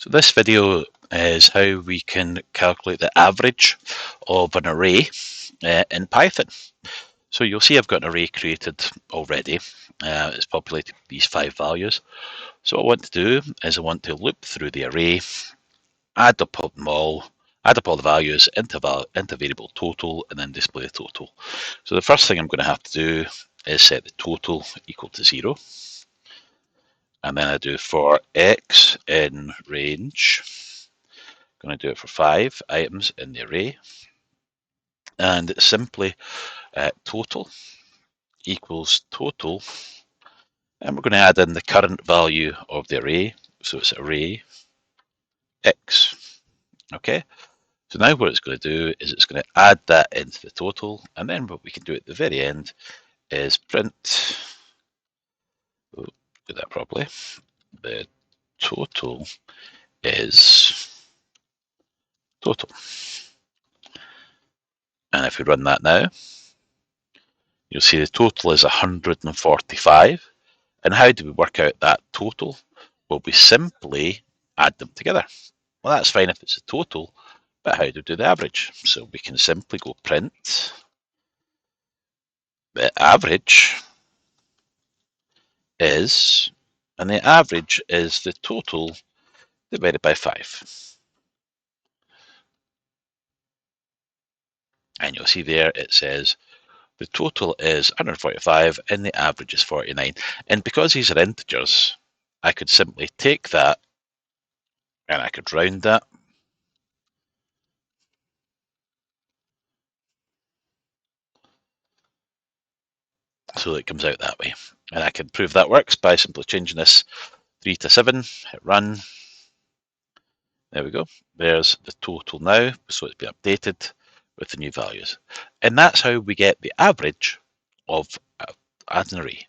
So this video is how we can calculate the average of an array in Python. So you'll see I've got an array created already. It's populated with these 5 values. So what I want to do is I want to loop through the array, add up all the values into variable total, and then display the total. So the first thing I'm going to have to do is set the total equal to 0. And then I do for x in range. I'm going to do it for 5 items in the array. And it's simply total equals total. And we're going to add in the current value of the array. So it's array x. Okay. So now what it's going to do is it's going to add that into the total. And then what we can do at the very end is print, do that properly, the total is total. And if we run that now, you'll see the total is 145. And how do we work out that total? Well, we simply add them together. Well, that's fine if it's a total, but how do we do the average? So we can simply go print the average is, and the average is the total divided by 5. And you'll see there it says the total is 145 and the average is 49. And because these are integers, I could simply take that and I could round that. So it comes out that way. And I can prove that works by simply changing this 3 to 7, hit run. There we go. There's the total now, so it's been updated with the new values. And that's how we get the average of an array.